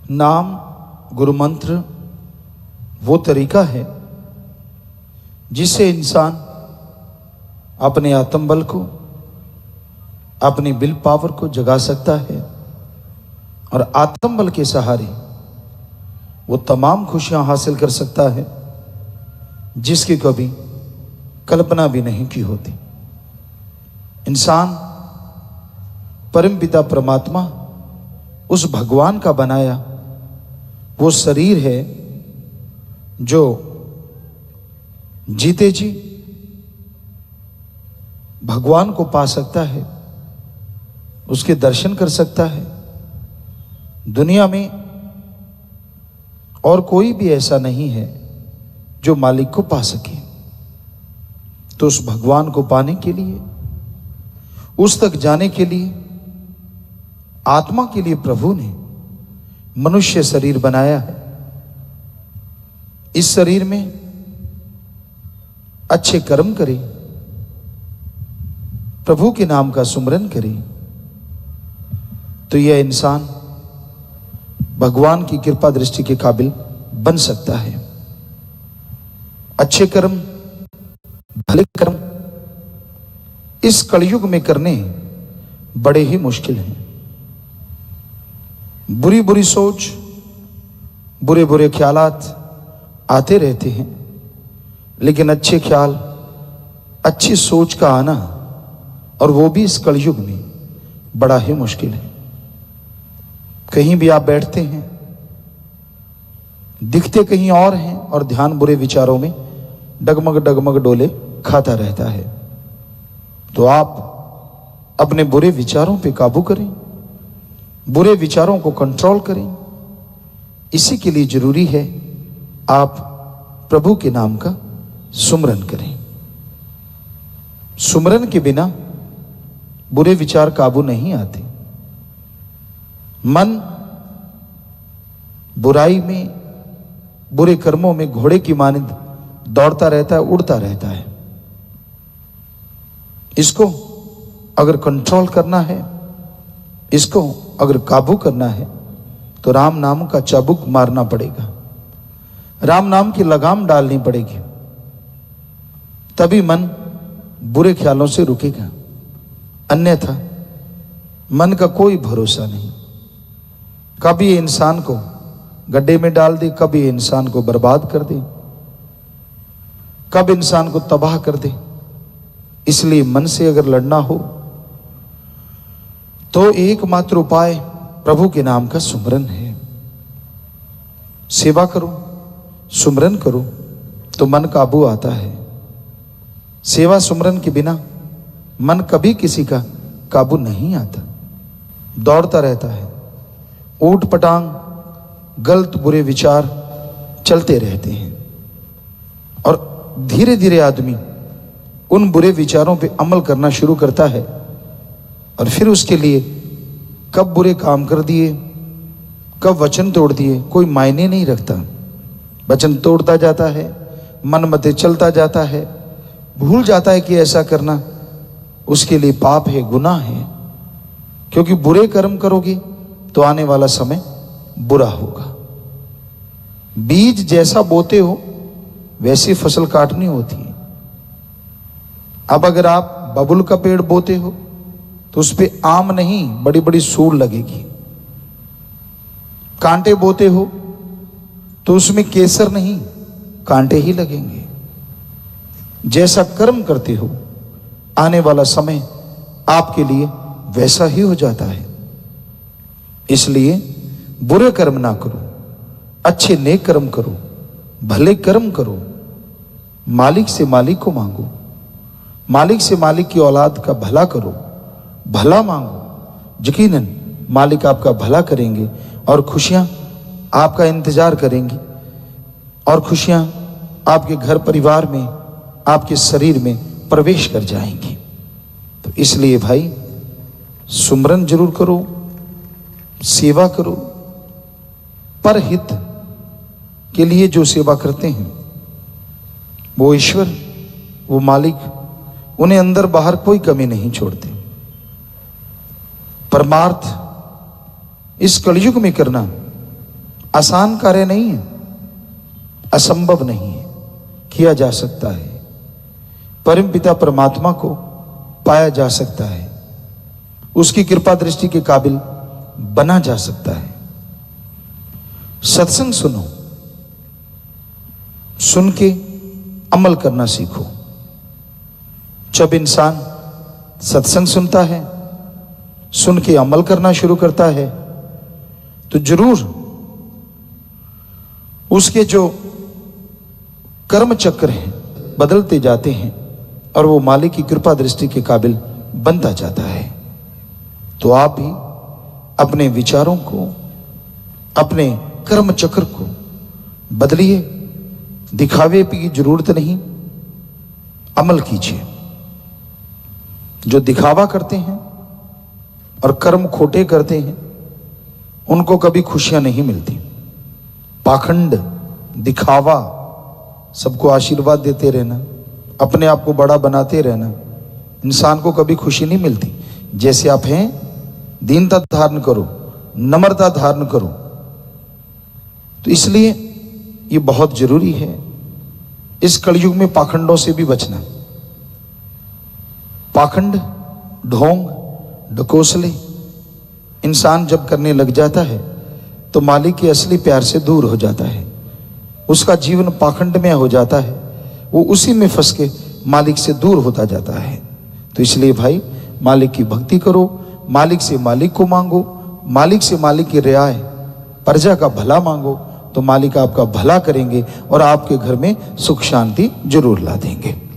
नाम, गुरु मंत्र वो तरीका है जिससे इंसान अपने आत्मबल को, अपनी विल पावर को जगा सकता है और आत्मबल के सहारे वो तमाम खुशियां हासिल कर सकता है जिसकी कभी कल्पना भी नहीं की होती। इंसान परमपिता परमात्मा उस भगवान का बनाया वो शरीर है जो जीते जी भगवान को पा सकता है, उसके दर्शन कर सकता है। दुनिया में और कोई भी ऐसा नहीं है जो मालिक को पा सके। तो उस भगवान को पाने के लिए, उस तक जाने के लिए, आत्मा के लिए प्रभु ने मनुष्य शरीर बनाया है। इस शरीर में अच्छे कर्म करें, प्रभु के नाम का सुमरन करें, तो यह इंसान भगवान की कृपा दृष्टि के काबिल बन सकता है। अच्छे कर्म, भले कर्म इस कलयुग में करने बड़े ही मुश्किल हैं। बुरी बुरी सोच, बुरे बुरे ख्यालात आते रहते हैं, लेकिन अच्छे ख्याल, अच्छी सोच का आना, और वो भी इस कलयुग में, बड़ा ही मुश्किल है। कहीं भी आप बैठते हैं, दिखते कहीं और हैं और ध्यान बुरे विचारों में डगमग डगमग डोले खाता रहता है। तो आप अपने बुरे विचारों पे काबू करें, बुरे विचारों को कंट्रोल करें। इसी के लिए जरूरी है आप प्रभु के नाम का सुमरन करें। सुमरन के बिना बुरे विचार काबू नहीं आते। मन बुराई में, बुरे कर्मों में घोड़े की मानिंद दौड़ता रहता है, उड़ता रहता है। इसको अगर कंट्रोल करना है, इसको अगर काबू करना है, तो राम नाम का चाबुक मारना पड़ेगा, राम नाम की लगाम डालनी पड़ेगी। तभी मन बुरे ख्यालों से रुकेगा, अन्यथा मन का कोई भरोसा नहीं। कभी इंसान को गड्ढे में डाल दे, कभी इंसान को बर्बाद कर दे, कब इंसान को तबाह कर दे। इसलिए मन से अगर लड़ना हो तो एकमात्र उपाय प्रभु के नाम का सुमरन है। सेवा करो, सुमरन करो तो मन काबू आता है। सेवा सुमरन के बिना मन कभी किसी का काबू नहीं आता, दौड़ता रहता है। ऊट पटांग गलत बुरे विचार चलते रहते हैं और धीरे धीरे आदमी उन बुरे विचारों पे अमल करना शुरू करता है और फिर उसके लिए कब बुरे काम कर दिए, कब वचन तोड़ दिए, कोई मायने नहीं रखता। वचन तोड़ता जाता है, मन मते चलता जाता है, भूल जाता है कि ऐसा करना उसके लिए पाप है, गुनाह है। क्योंकि बुरे कर्म करोगे तो आने वाला समय बुरा होगा। बीज जैसा बोते हो वैसी फसल काटनी होती है। अब अगर आप बबुल का पेड़ बोते हो तो उस पे आम नहीं, बड़ी बड़ी सूल लगेगी। कांटे बोते हो तो उसमें केसर नहीं, कांटे ही लगेंगे। जैसा कर्म करते हो आने वाला समय आपके लिए वैसा ही हो जाता है। इसलिए बुरे कर्म ना करो, अच्छे नेक कर्म करो, भले कर्म करो। मालिक से मालिक को मांगो, मालिक से मालिक की औलाद का भला करो, भला मांगो। यकीनन मालिक आपका भला करेंगे और खुशियां आपका इंतजार करेंगी और खुशियां आपके घर परिवार में, आपके शरीर में प्रवेश कर जाएंगी। तो इसलिए भाई सुमरन जरूर करो, सेवा करो। परहित के लिए जो सेवा करते हैं वो ईश्वर, वो मालिक, उन्हें अंदर बाहर कोई कमी नहीं छोड़ते। परमार्थ इस कलयुग में करना आसान कार्य नहीं है, असंभव नहीं है, किया जा सकता है। परम पिता परमात्मा को पाया जा सकता है, उसकी कृपा दृष्टि के काबिल बना जा सकता है। सत्संग सुनो, सुन के अमल करना सीखो। जब इंसान सत्संग सुनता है, सुन के अमल करना शुरू करता है, तो जरूर उसके जो कर्म चक्र हैं बदलते जाते हैं और वो मालिक की कृपा दृष्टि के काबिल बनता जाता है। तो आप भी अपने विचारों को, अपने कर्म चक्र को बदलिए। दिखावे की जरूरत नहीं, अमल कीजिए। जो दिखावा करते हैं और कर्म खोटे करते हैं, उनको कभी खुशियां नहीं मिलती। पाखंड, दिखावा, सबको आशीर्वाद देते रहना, अपने आप को बड़ा बनाते रहना, इंसान को कभी खुशी नहीं मिलती। जैसे आप हैं, दीनता धारण करो, नम्रता धारण करो। तो इसलिए ये बहुत जरूरी है इस कलयुग में पाखंडों से भी बचना। पाखंड, ढोंग, ढकोसले इंसान जब करने लग जाता है तो मालिक के असली प्यार से दूर हो जाता है। उसका जीवन पाखंड में हो जाता है, वो उसी में फंस के मालिक से दूर होता जाता है। तो इसलिए भाई, मालिक की भक्ति करो, मालिक से मालिक को मांगो, मालिक से मालिक की रियाय, प्रजा का भला मांगो, तो मालिक आपका भला करेंगे और आपके घर में सुख शांति जरूर ला देंगे।